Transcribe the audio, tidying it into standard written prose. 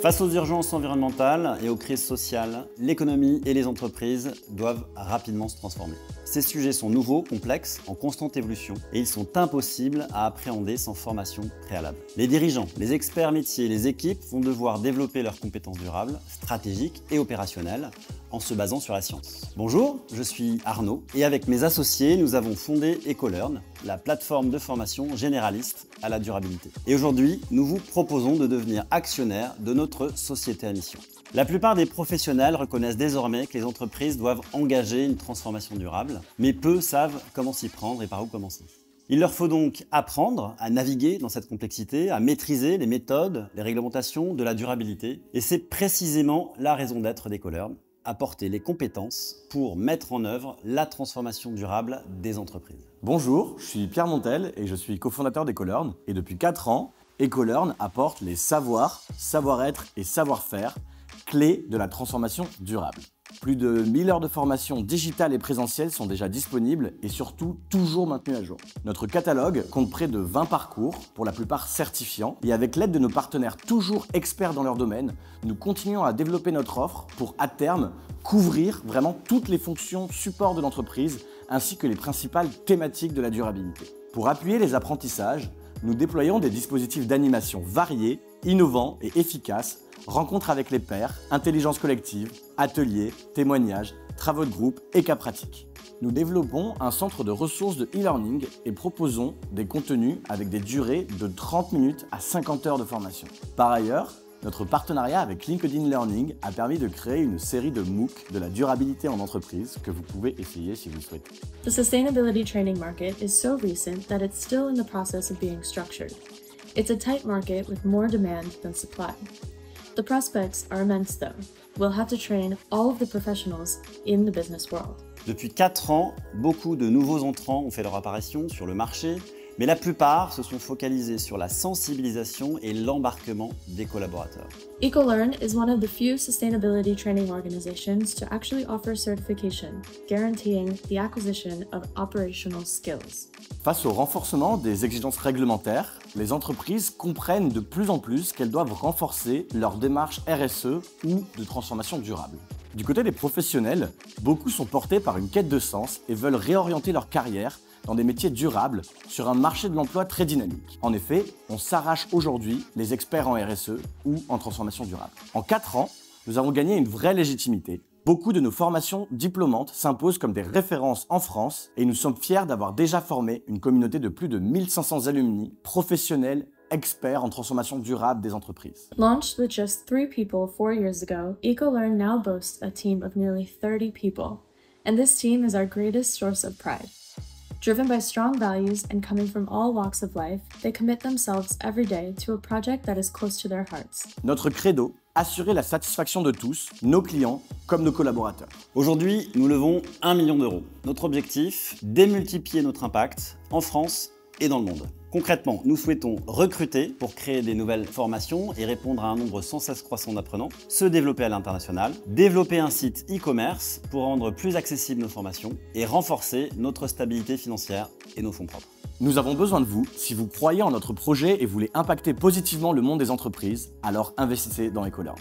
Face aux urgences environnementales et aux crises sociales, l'économie et les entreprises doivent rapidement se transformer. Ces sujets sont nouveaux, complexes, en constante évolution et ils sont impossibles à appréhender sans formation préalable. Les dirigeants, les experts métiers et les équipes vont devoir développer leurs compétences durables, stratégiques et opérationnelles en se basant sur la science. Bonjour, je suis Arnaud et avec mes associés, nous avons fondé EcoLearn, la plateforme de formation généraliste à la durabilité. Et aujourd'hui, nous vous proposons de devenir actionnaire de notre société à mission. La plupart des professionnels reconnaissent désormais que les entreprises doivent engager une transformation durable, mais peu savent comment s'y prendre et par où commencer. Il leur faut donc apprendre à naviguer dans cette complexité, à maîtriser les méthodes, les réglementations de la durabilité. Et c'est précisément la raison d'être d'EcoLearn, apporter les compétences pour mettre en œuvre la transformation durable des entreprises. Bonjour, je suis Pierre Montel et je suis cofondateur d'EcoLearn. Et depuis 4 ans, EcoLearn apporte les savoirs, savoir-être et savoir-faire clés de la transformation durable. Plus de 1000 heures de formation digitale et présentielle sont déjà disponibles et surtout toujours maintenues à jour. Notre catalogue compte près de 20 parcours, pour la plupart certifiants, et avec l'aide de nos partenaires toujours experts dans leur domaine, nous continuons à développer notre offre pour, à terme, couvrir vraiment toutes les fonctions support de l'entreprise ainsi que les principales thématiques de la durabilité. Pour appuyer les apprentissages, nous déployons des dispositifs d'animation variés, innovants et efficaces, rencontres avec les pairs, intelligence collective, ateliers, témoignages, travaux de groupe et cas pratiques. Nous développons un centre de ressources de e-learning et proposons des contenus avec des durées de 30 minutes à 50 heures de formation. Par ailleurs, notre partenariat avec LinkedIn Learning a permis de créer une série de MOOC de la durabilité en entreprise que vous pouvez essayer si vous le souhaitez. The sustainability training market is so recent that it's still in the process of being structured. It's a tight market with more demand than supply. The prospects are immense though. We'll have to train all of the professionals in the business world. Depuis 4 ans, beaucoup de nouveaux entrants ont fait leur apparition sur le marché, mais la plupart se sont focalisés sur la sensibilisation et l'embarquement des collaborateurs. EcoLearn is one of the few sustainability training organizations to actually offer certification, guaranteeing the acquisition of operational skills. Face au renforcement des exigences réglementaires, les entreprises comprennent de plus en plus qu'elles doivent renforcer leur démarche RSE ou de transformation durable. Du côté des professionnels, beaucoup sont portés par une quête de sens et veulent réorienter leur carrière dans des métiers durables sur un marché de l'emploi très dynamique. En effet, on s'arrache aujourd'hui les experts en RSE ou en transformation durable. En 4 ans, nous avons gagné une vraie légitimité. Beaucoup de nos formations diplômantes s'imposent comme des références en France et nous sommes fiers d'avoir déjà formé une communauté de plus de 1500 alumni, professionnels, experts en transformation durable des entreprises. Launched with just 3 people 4 years ago, EcoLearn now boasts a team of nearly 30 people. And this team is our greatest source of pride. Driven by strong values and coming from all walks of life, they commit themselves every day to a project that is close to their hearts. Notre credo, assurer la satisfaction de tous, nos clients comme nos collaborateurs. Aujourd'hui, nous levons 1 million d'euros. Notre objectif, démultiplier notre impact en France et dans le monde. Concrètement, nous souhaitons recruter pour créer des nouvelles formations et répondre à un nombre sans cesse croissant d'apprenants, se développer à l'international, développer un site e-commerce pour rendre plus accessibles nos formations et renforcer notre stabilité financière et nos fonds propres. Nous avons besoin de vous. Si vous croyez en notre projet et voulez impacter positivement le monde des entreprises, alors investissez dans EcoLearn.